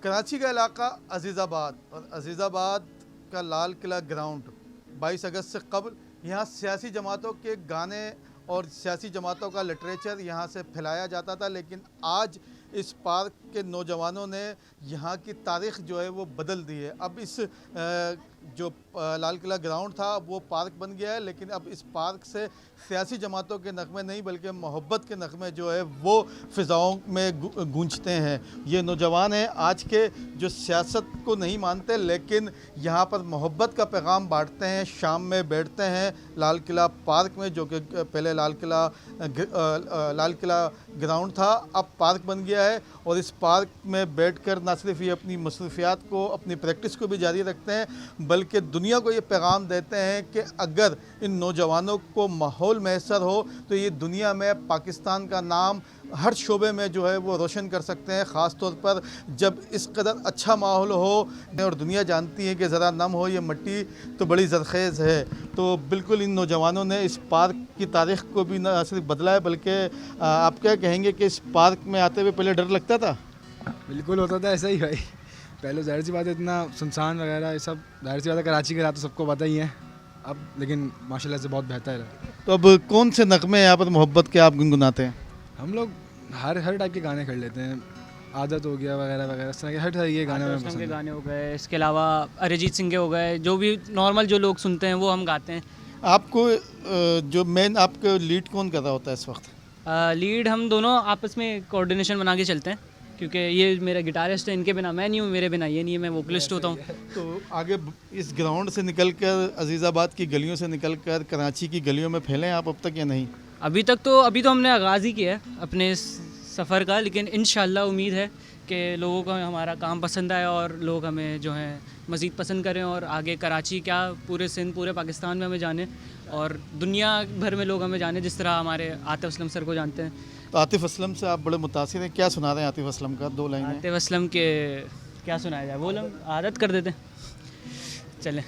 कराची का इलाका अजीज़ाबाद और अजीज़ाबाद का लाल किला ग्राउंड 22 अगस्त से कबल यहाँ सियासी जमातों के गाने और सियासी जमातों का लिटरेचर यहाँ से फैलाया जाता था, लेकिन आज इस पार्क के नौजवानों ने यहाँ की तारीख़ जो है वो बदल दी है। अब इस जो लाल किला ग्राउंड था वो पार्क बन गया है, लेकिन अब इस पार्क से सियासी जमातों के नगमे नहीं बल्कि मोहब्बत के नगमे जो है वो फ़िज़ाओं में गूंजते हैं। ये नौजवान हैं आज के जो सियासत को नहीं मानते, लेकिन यहाँ पर मोहब्बत का पैगाम बांटते हैं। शाम में बैठते हैं लाल किला पार्क में, जो कि पहले लाल किला ग्राउंड था, अब पार्क बन गया है। और इस पार्क में बैठकर न सिर्फ ये अपनी मसरूफियात को, अपनी प्रैक्टिस को भी जारी रखते हैं, बल्कि दुनिया को ये पैगाम देते हैं कि अगर इन नौजवानों को माहौल मैसर हो तो ये दुनिया में पाकिस्तान का नाम हर शोबे में जो है वो रोशन कर सकते हैं, ख़ास तौर पर जब इस कदर अच्छा माहौल हो और दुनिया जानती है कि ज़रा नम हो ये मिट्टी तो बड़ी ज़रख़ेज़ है। तो बिल्कुल इन नौजवानों ने इस पार्क की तारीख़ को भी न सिर्फ बदला है, बल्कि आप क्या कहेंगे कि इस पार्क में आते हुए पहले डर लगता था? बिल्कुल होता था ऐसा ही भाई। पहले ज़ाहिर सी बात है इतना सुनसान वगैरह ये सब, ज़ाहिर सी बात है कराची के रात तो सबको पता ही है अब, लेकिन माशाल्लाह से बहुत बेहतर है। तो अब कौन से नगमे यहाँ पर मोहब्बत के आप गुनगुनाते हैं? हम लोग हर टाइप के गाने कर लेते हैं, आदत हो गया वगैरह वगैरह, इस तरह के हर तरह के गाने में पसंद के है। गाने हो गए, इसके अलावा अरिजीत सिंह के हो गए, जो भी नॉर्मल जो लोग सुनते हैं वो हम गाते हैं। आपको जो मेन आपको लीड कौन कर रहा होता है इस वक्त? लीड हम दोनों आपस में कोऑर्डिनेशन बना के चलते हैं, क्योंकि ये मेरा गिटारिस्ट है, इनके बिना मैं नहीं हूँ, मेरे बिना ये नहीं है, मैं वोकलिस्ट होता हूँ। तो आगे इस ग्राउंड से निकलकर अजीज़ाबाद की गलियों से निकलकर कराची की गलियों में फैले आप अब तक या नहीं? अभी तो हमने आगाज़ ही किया है अपने इस सफ़र का, लेकिन इंशाल्लाह उम्मीद है कि लोगों को हमारा काम पसंद आए और लोग हमें जो है मज़ीद पसंद करें, और आगे कराची क्या पूरे सिंध, पूरे पाकिस्तान में हमें जाने और दुनिया भर में लोग हमें जाने, जिस तरह हमारे आतिफ़ असलम सर को जानते हैं। तो आतिफ़ असलम से आप बड़े मुतासिर हैं, क्या सुना रहे हैं आतिफ़ असलम का? 2 लाइनें। आतिफ़ असलम के क्या सुनाया जाए, वो हम आदत कर देते हैं, चलें।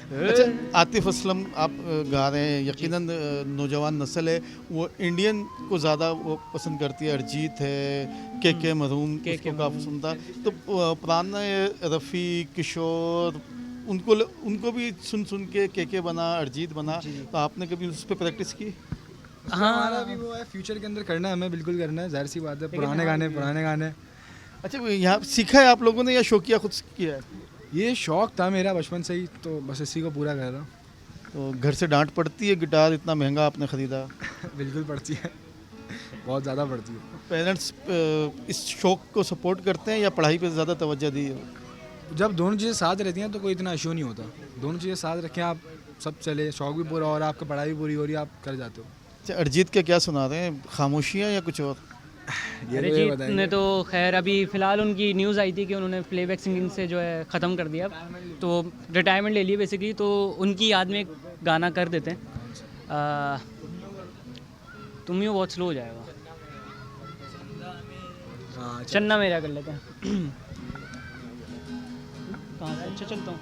अच्छा, आतिफ़ असलम आप गा रहे हैं, यकीनन नौजवान नस्ल है वो इंडियन को ज़्यादा वो पसंद करती है। अरिजीत है, के मरूम उसको काफ़ी सुनता है। तो पुराने रफ़ी, किशोर उनको भी सुन के बना, अरिजीत बना, तो आपने कभी उस पर प्रैक्टिस की? हाँ, हमारा भी वो है, फ्यूचर के अंदर करना है, हमें बिल्कुल करना है, ज़ाहिर सी बात है। पुराने गाने अच्छा, यहाँ सीखा है आप लोगों ने या शौकिया खुद किया है? ये शौक़ था मेरा बचपन से ही, तो बस इसी को पूरा कर रहा हूँ। तो घर से डांट पड़ती है, गिटार इतना महंगा आपने ख़रीदा? बिल्कुल पड़ती है, बहुत ज़्यादा पड़ती है। पेरेंट्स इस शौक़ को सपोर्ट करते हैं या पढ़ाई पे ज़्यादा तवज्जो दी है? जब दोनों चीज़ें साथ रहती हैं तो कोई इतना इशू नहीं होता। दोनों चीज़ें साथ रखें आप, सब चले, शौक़ भी पूरा हो और आपका पढ़ाई भी पूरी हो रही है, आप कर जाते हो। अच्छा, अरिजीत के क्या सुना रहे हैं, खामोशियाँ या कुछ और? अरिजीत ने तो खैर अभी फ़िलहाल उनकी न्यूज़ आई थी कि उन्होंने प्लेबैक सिंगिंग से जो है ख़त्म कर दिया, तो रिटायरमेंट ले ली बेसिकली। तो उनकी याद में एक गाना कर देते हैं, तुम यूँ बहुत स्लो हो जाएगा, चन्ना मेरा कर लेते हैं। कहाँ से? अच्छा चलता हूँ।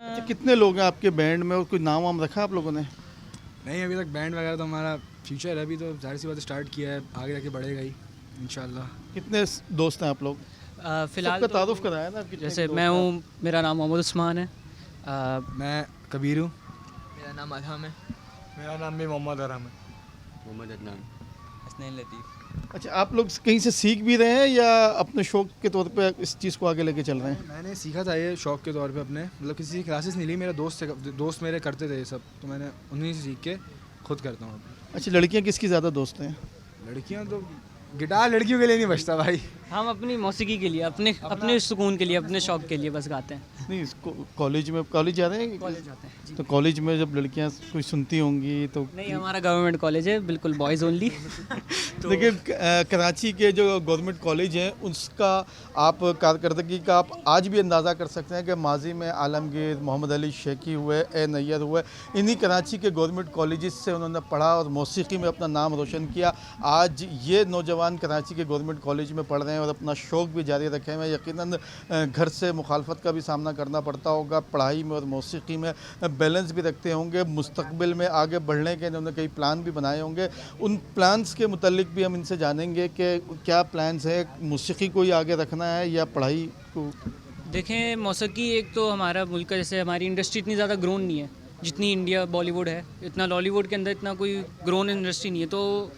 अच्छा, कितने लोग हैं आपके बैंड में और कोई नाम वाम रखा आप लोगों ने? नहीं, अभी तक बैंड वगैरह तो हमारा फ्यूचर है, अभी तो जाहिर सी बात स्टार्ट किया है, आगे जाके बढ़ेगा ही इंशाल्लाह। कितने दोस्त हैं आप लोग? फ़िलहाल सबका तो तारुफ कराया ना, कितने जैसे दोस्त मैं हैं? हूँ, मेरा नाम मोहम्मद उस्मान है। मैं कबीर हूँ। मेरा नाम अदहम है। मेरा नाम भी मोहम्मद अरहम है। मोहम्मद अदनान। हसनैन लतीफ़। अच्छा, आप लोग कहीं से सीख भी रहे हैं या अपने शौक के तौर पे इस चीज़ को आगे लेके चल रहे हैं? मैंने सीखा था ये शौक के तौर पे अपने, मतलब किसी की क्लासेस नहीं ली, मेरे दोस्त मेरे करते थे ये सब, तो मैंने उन्हीं से सीख के खुद करता हूँ। अच्छा, लड़कियां किसकी ज़्यादा दोस्त हैं? लड़कियाँ तो गिटार लड़कियों के लिए नहीं बचता भाई। हम अपनी मौसीकी के लिए, अपने सुकून के लिए, अपने शौक़ के लिए बस गाते हैं। नहीं, कॉलेज जा रहे हैं? कॉलेज जाते हैं जी। तो कॉलेज में जब लड़कियां कोई सुनती होंगी तो नहीं, हमारा गवर्नमेंट कॉलेज है, बिल्कुल बॉयज़ ओनली। देखिए, कराची के जो गवर्नमेंट कॉलेज हैं उसका आप कारकर्दगी का आप आज भी अंदाज़ा कर सकते हैं कि माजी में आलमगीर, मोहम्मद अली शेखी हुए, ए नैयर हुए, इन्हीं कराची के गवर्नमेंट कॉलेजेस से उन्होंने पढ़ा और मौसीकी में अपना नाम रोशन किया। आज ये नौजवान कराची के गवर्नमेंट कॉलेज में पढ़ रहे हैं और अपना शौक़ भी जारी रखे हैं। यकीनन घर से मुखालफत का भी सामना करना पड़ता होगा, पढ़ाई में और मौसीकी में बैलेंस भी रखते होंगे। मुस्तकबिल में आगे बढ़ने के इन्होंने कई प्लान भी बनाए होंगे। उन प्लान्स के मुतल्लिक भी हम इनसे जानेंगे कि क्या प्लान्स है, मौसीकी को ही आगे रखना है या पढ़ाई को? देखें, मौसीकी एक तो हमारा मुल्क का, जैसे हमारी इंडस्ट्री इतनी ज़्यादा ग्रोन नहीं है जितनी इंडिया बॉलीवुड है, इतना लॉलीवुड के अंदर इतना कोई ग्रोन इंडस्ट्री नहीं है, तो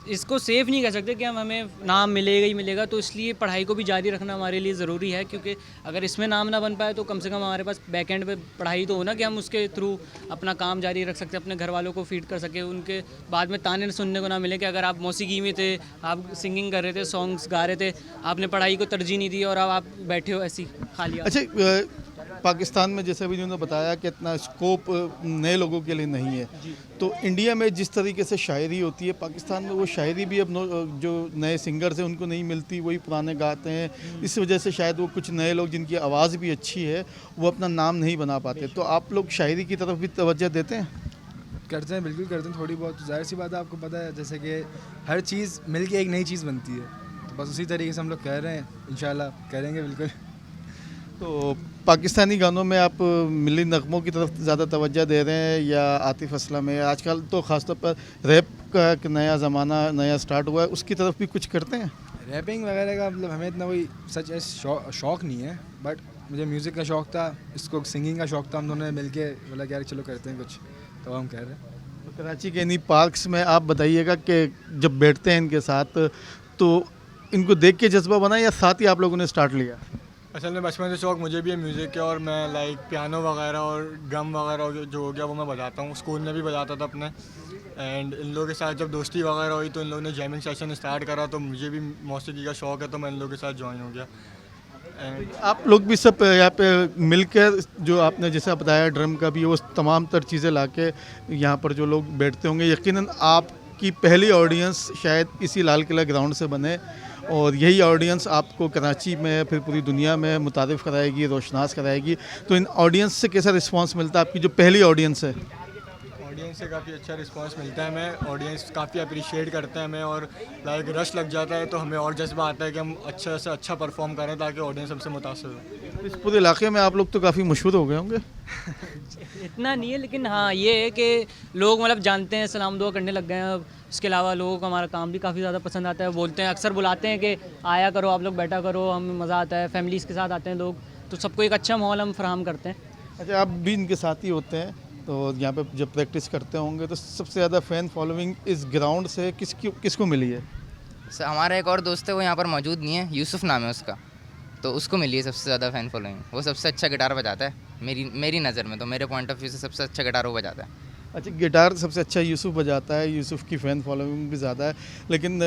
इसको सेफ नहीं कर सकते कि हमें नाम मिलेगा ही मिलेगा। तो इसलिए पढ़ाई को भी जारी रखना हमारे लिए ज़रूरी है, क्योंकि अगर इसमें नाम ना बन पाए तो कम से कम हमारे पास बैक एंड पे पढ़ाई तो हो ना, कि हम उसके थ्रू अपना काम जारी रख सकते, अपने घर वालों को फीड कर सके, उनके बाद में ताने सुनने को ना मिले कि अगर आप मौसीकी में थे, आप सिंगिंग कर रहे थे, सॉन्ग्स गा रहे थे, आपने पढ़ाई को तरजीह नहीं दी और अब आप बैठे हो ऐसी खाली। अच्छा, पाकिस्तान में जैसे भी उन्होंने बताया कि इतना स्कोप नए लोगों के लिए नहीं है, तो इंडिया में जिस तरीके से शायरी होती है, पाकिस्तान में वो शायरी भी अब जो नए सिंगर्स हैं उनको नहीं मिलती, वही पुराने गाते हैं। इस वजह से शायद वो कुछ नए लोग जिनकी आवाज़ भी अच्छी है वो अपना नाम नहीं बना पाते। तो आप लोग शायरी की तरफ भी तवज्जो देते हैं? करते हैं, बिल्कुल करते हैं, थोड़ी बहुत। जाहिर सी बात है, आपको पता है जैसे कि हर चीज़ मिल के एक नई चीज़ बनती है, तो बस उसी तरीके से हम लोग कह रहे हैं, इंशाल्लाह करेंगे बिल्कुल। तो पाकिस्तानी गानों में आप मिली नगमों की तरफ ज़्यादा तवज्जो दे रहे हैं या आतिफ असलम है? आजकल तो ख़ासतौर पर रैप का एक नया ज़माना नया स्टार्ट हुआ है, उसकी तरफ भी कुछ करते हैं? रैपिंग वगैरह का मतलब हमें इतना कोई सच शौक़ नहीं है, बट मुझे म्यूज़िक का शौक़ था, इसको सिंगिंग का शौक़ था, हम दोनों ने मिल के बोला कि यार चलो करते हैं कुछ, तो हम कह रहे हैं। तो कराची के इन्हीं पार्क्स में आप बताइएगा कि जब बैठते हैं इनके साथ तो इनको देख के जज्बा बना या साथ ही आप लोगों ने स्टार्ट लिया? असल में बचपन से शौक मुझे भी है म्यूज़िक का, और मैं लाइक पियानो वगैरह और ड्रम वगैरह जो हो गया वो मैं बजाता हूँ, स्कूल में भी बजाता था अपने। एंड इन लोगों के साथ जब दोस्ती वगैरह हुई तो इन लोगों ने जैमिंग सेशन स्टार्ट करा, तो मुझे भी मौसीकी का शौक़ है, तो मैं इन लोगों के साथ ज्वाइन हो गया। एंड आप लोग भी सब यहाँ पे मिलकर, जो आपने जैसा बताया ड्रम का भी, वो तमाम तर चीज़ें लाके यहाँ पर जो लोग बैठते होंगे, यकीनन आपकी पहली ऑडियंस शायद इसी लाल किला ग्राउंड से बने और यही ऑडियंस आपको कराची में फिर पूरी दुनिया में मुतारिफ़ कराएगी, रोशनास कराएगी। तो इन ऑडियंस से कैसा रिस्पांस मिलता है, आपकी जो पहली ऑडियंस है? ऑडियंस से काफ़ी अच्छा रिस्पांस मिलता है हमें, ऑडियंस काफ़ी अप्रिशिएट करते हैं हमें, और लाइक रश लग जाता है तो हमें और जज्बा आता है कि हम अच्छा से अच्छा परफॉर्म करें ताकि ऑडियंस हमसे मुतासर हो। इस पूरे इलाके में आप लोग तो काफ़ी मशहूर हो गए होंगे। इतना नहीं है, लेकिन हाँ ये है कि लोग मतलब जानते हैं, सलाम दुआ करने लग गए हैं अब। इसके अलावा लोगों को हमारा काम भी काफ़ी ज़्यादा पसंद आता है, बोलते हैं, अक्सर बुलाते हैं कि आया करो आप लोग, बैठा करो, हमें मज़ा आता है, फैमिलीज़ के साथ आते हैं लोग, तो सबको एक अच्छा माहौल हम फराहम करते हैं। अच्छा, आप भी इनके साथ ही होते हैं, तो यहाँ पे जब प्रैक्टिस करते होंगे तो सबसे ज़्यादा फ़ैन फॉलोइंग इस ग्राउंड से किसको मिली है? सर हमारा एक और दोस्त है, वो यहाँ पर मौजूद नहीं है, यूसुफ नाम है उसका, तो उसको मिली है सबसे ज़्यादा फ़ैन फॉलोइंग। वो सबसे अच्छा गिटार बजाता है मेरी नज़र में, तो मेरे पॉइंट ऑफ व्यू से सबसे अच्छा गिटार वो बजाता है। अच्छा, गिटार सबसे अच्छा यूसुफ बजाता है, यूसुफ की फ़ैन फॉलोइंग भी ज़्यादा है। लेकिन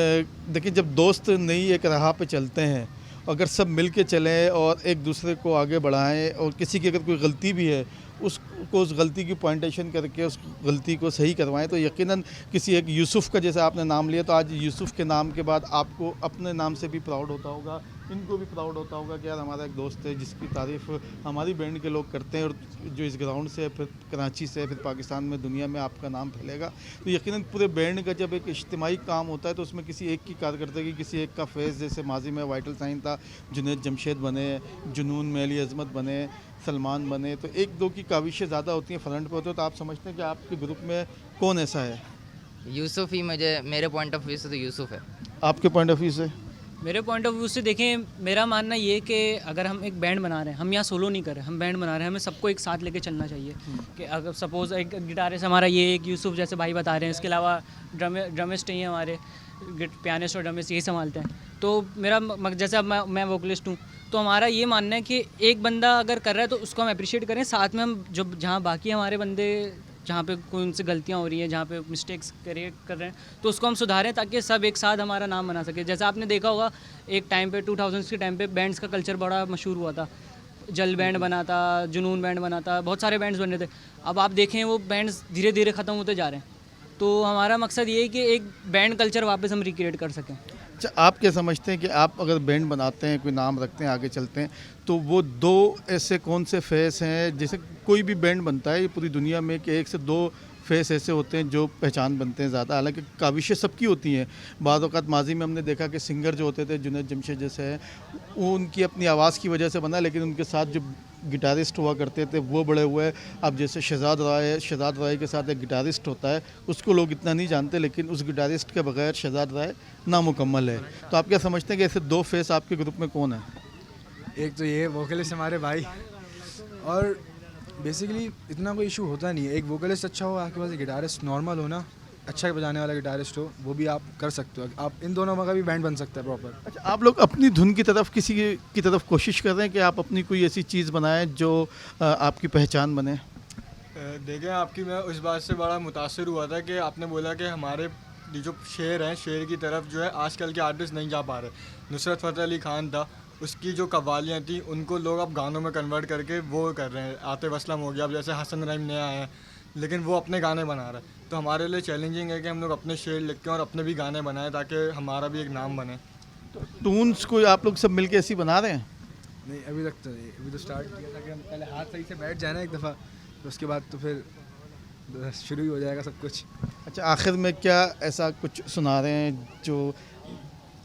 देखिए, जब दोस्त नई एक राह पे चलते हैं, अगर सब मिल के चलें और एक दूसरे को आगे बढ़ाएं और किसी की अगर कोई गलती भी है उसको उस गलती की पॉइंटेशन करके उस गलती को सही करवाएं, तो यकीनन किसी एक यूसुफ का, जैसे आपने नाम लिया, तो आज यूसुफ के नाम के बाद आपको अपने नाम से भी प्राउड होता होगा इनको भी प्राउड होता होगा कि यार हमारा एक दोस्त है जिसकी तारीफ़ हमारी बैंड के लोग करते हैं, और जो इस ग्राउंड से फिर कराची से फिर पाकिस्तान में दुनिया में आपका नाम फैलेगा। तो यकीनन पूरे बैंड का जब एक इज्तिमाई काम होता है तो उसमें किसी एक की कारकर्दगी, किसी एक का फेस, जैसे माजी में वाइटल साइन था, जुनैद जमशेद बने, जुनून में अली अज़मत बने, सलमान बने, तो एक दो की काविशें ज़्यादा होती हैं, फ्रंट पे होते हो, तो आप समझते हैं कि आपके ग्रुप में कौन ऐसा है? यूसुफ ही मुझे, मेरे पॉइंट ऑफ व्यू से तो यूसुफ है। आपके पॉइंट ऑफ व्यू से? मेरे पॉइंट ऑफ व्यू से देखें, मेरा मानना ये कि अगर हम एक बैंड बना रहे हैं, हम यहाँ सोलो नहीं कर रहे, हम बैंड बना रहे हैं, हमें सबको एक साथ लेके चलना चाहिए। कि अगर सपोज़ एक गिटारिस्ट हमारा ये एक यूसुफ जैसे भाई बता रहे हैं, इसके अलावा ड्रमिस्ट ही हैं हमारे, पियानिस्ट और ड्रमिस्ट यही संभालते हैं। तो मेरा जैसे अब मैं वोकलिस्ट हूँ, तो हमारा ये मानना है कि एक बंदा अगर कर रहा है तो उसको हम अप्रिशिएट करें, साथ में हम जब जहाँ बाकी हमारे बंदे जहाँ पे कोई उनसे गलतियाँ हो रही हैं, जहाँ पे मिस्टेक्स क्रिएट कर रहे हैं, तो उसको हम सुधारें ताकि सब एक साथ हमारा नाम बना सके। जैसा आपने देखा होगा एक टाइम पे 2000 के टाइम पे बैंड्स का कल्चर बड़ा मशहूर हुआ था, जल बैंड बना था, जुनून बैंड बना था, बहुत सारे बैंड्स बन रहे थे। अब आप देखें वो बैंड्स धीरे धीरे ख़त्म होते जा रहे हैं। तो हमारा मकसद ये है कि एक बैंड कल्चर वापस हम रिक्रिएट कर सकें। अच्छा, आप क्या समझते हैं कि आप अगर बैंड बनाते हैं, कोई नाम रखते हैं, आगे चलते हैं, तो वो दो ऐसे कौन से फेस हैं, जैसे कोई भी बैंड बनता है पूरी दुनिया में, कि एक से दो फेस ऐसे होते हैं जो पहचान बनते हैं ज़्यादा? हालांकि काविशें सबकी होती हैं, बाद औक़ात माजी में हमने देखा कि सिंगर जो होते थे जुनैद जमशेद जैसे हैं, वो उनकी अपनी आवाज़ की वजह से बना, लेकिन उनके साथ जो गिटारिस्ट हुआ करते थे वो बड़े हुए। अब जैसे शहज़ाद राय है, शहज़ाद राय के साथ एक गिटारिस्ट होता है, उसको लोग इतना नहीं जानते, लेकिन उस गिटारिस्ट के बगैर शहज़ाद राय नामुकम्मल है। तो आप क्या समझते हैं कि ऐसे दो फेस आपके ग्रुप में कौन है? एक तो ये वोकलिस्ट हमारे भाई, और बेसिकली इतना कोई इशू होता नहीं है। एक वोकलिस्ट अच्छा हो, आपके पास एक गिटारिस्ट नॉर्मल हो ना, अच्छा बजाने वाला गिटारिस्ट हो, वो भी आप कर सकते हो। आप इन दोनों का भी बैंड बन सकता है प्रॉपर। अच्छा, आप लोग अपनी धुन की तरफ किसी की तरफ कोशिश कर रहे हैं कि आप अपनी कोई ऐसी चीज़ बनाएं जो आपकी पहचान बने? देखें, आपकी मैं उस बात से बड़ा मुतासर हुआ था कि आपने बोला कि हमारे ये जो शेर हैं, शेर की तरफ जो है आजकल के आर्टिस्ट नहीं जा पा रहे। नुसरत फ़तेह अली खान था, उसकी जो कव्वालियाँ थी उनको लोग अब गानों में कन्वर्ट करके वो कर रहे हैं। आतिफ असलम हो गया, अब जैसे हसन रहीम नया आए हैं, लेकिन वो अपने गाने बना रहे हैं। तो हमारे लिए चैलेंजिंग है कि हम लोग अपने शेर लिखें और अपने भी गाने बनाएं ताकि हमारा भी एक नाम बने। तो टून्स को आप लोग सब मिलके ऐसी बना रहे हैं? नहीं, अभी तक तो नहीं। अभी तो स्टार्ट किया था कि हम पहले हाथ सही से बैठ जाए ना एक दफ़ा, तो उसके बाद तो फिर शुरू ही हो जाएगा सब कुछ। अच्छा, आखिर में क्या ऐसा कुछ सुना रहे हैं जो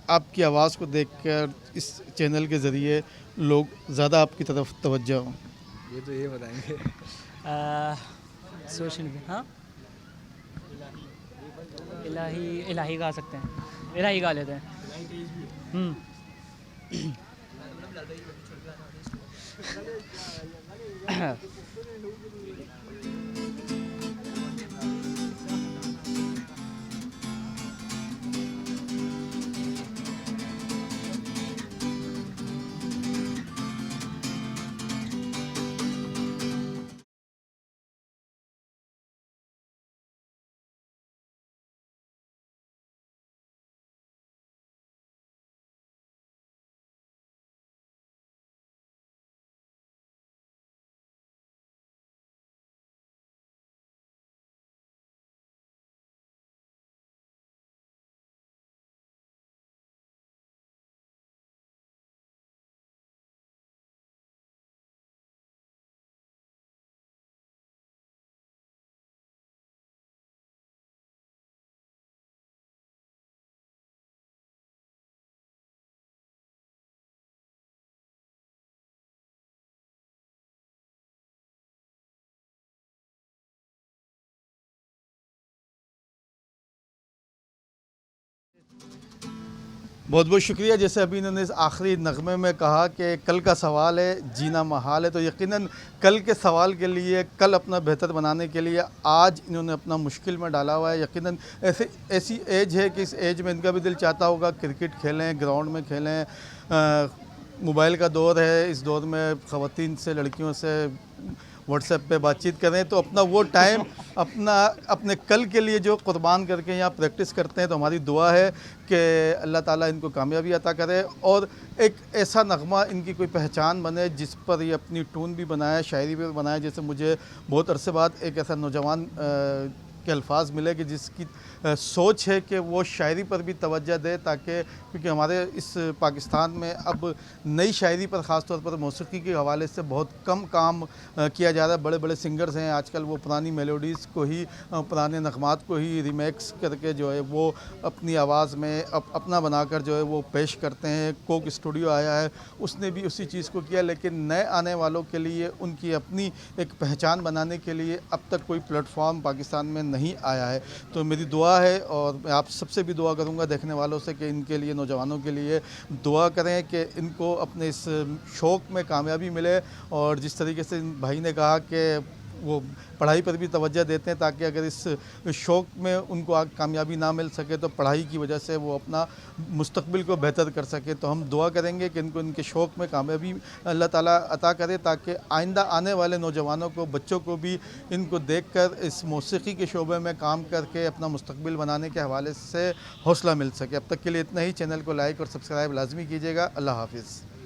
आपकी आवाज़ को देखकर इस चैनल के ज़रिए लोग ज़्यादा आपकी तरफ तवज्जो हों? ये तो ये बताएंगे। सोशल हाँ, इलाही गा सकते हैं, इलाही गा लेते हैं। बहुत बहुत शुक्रिया। जैसे अभी इन्होंने इस आखिरी नगमे में कहा कि कल का सवाल है, जीना महाल है, तो यकीनन कल के सवाल के लिए, कल अपना बेहतर बनाने के लिए आज इन्होंने अपना मुश्किल में डाला हुआ है। यकीनन ऐसी एज है कि इस एज में इनका भी दिल चाहता होगा क्रिकेट खेलें, ग्राउंड में खेलें। मोबाइल का दौर है, इस दौर में ख़वातीन से, लड़कियों से व्हाट्सएप पे बातचीत करें, तो अपना वो टाइम अपने कल के लिए जो कुर्बान करके यहाँ प्रैक्टिस करते हैं, तो हमारी दुआ है कि अल्लाह ताला इनको कामयाबी अता करे और एक ऐसा नगमा इनकी कोई पहचान बने जिस पर ये अपनी टून भी बनाए, शायरी भी बनाए। जैसे मुझे बहुत अरसे बाद एक ऐसा नौजवान के अल्फाज मिले कि जिसकी सोच है कि वो शायरी पर भी तवज्जो दे, ताकि क्योंकि हमारे इस पाकिस्तान में अब नई शायरी पर ख़ास तौर पर मौसीकी के हवाले से बहुत कम काम किया जा रहा है। बड़े बड़े सिंगर्स हैं आजकल, वो पुरानी मेलोडीज़ को ही पुराने नगमात को ही रीमेक्स करके जो है वो अपनी आवाज़ में अपना बनाकर जो है वो पेश करते हैं। कोक स्टूडियो आया है, उसने भी उसी चीज़ को किया, लेकिन नए आने वालों के लिए उनकी अपनी एक पहचान बनाने के लिए अब तक कोई प्लेटफॉर्म पाकिस्तान में नहीं आया है। तो मेरी दुआ है और मैं आप सबसे भी दुआ करूंगा देखने वालों से कि इनके लिए, नौजवानों के लिए दुआ करें कि इनको अपने इस शौक़ में कामयाबी मिले। और जिस तरीके से इन भाई ने कहा कि वो पढ़ाई पर भी तवज्जो देते हैं, ताकि अगर इस शौक़ में उनको कामयाबी ना मिल सके तो पढ़ाई की वजह से वो अपना मुस्तकबिल को बेहतर कर सके। तो हम दुआ करेंगे कि इनको इनके शौक़ में कामयाबी अल्लाह ताला अता करे, ताकि आइंदा आने वाले नौजवानों को, बच्चों को भी इनको देखकर इस मौसीकी के शोबे में काम करके अपना मुस्तकबिल बनाने के हवाले से हौसला मिल सके। अब तक के लिए इतना ही। चैनल को लाइक और सब्सक्राइब लाजमी कीजिएगा। अल्लाह हाफ़िज़।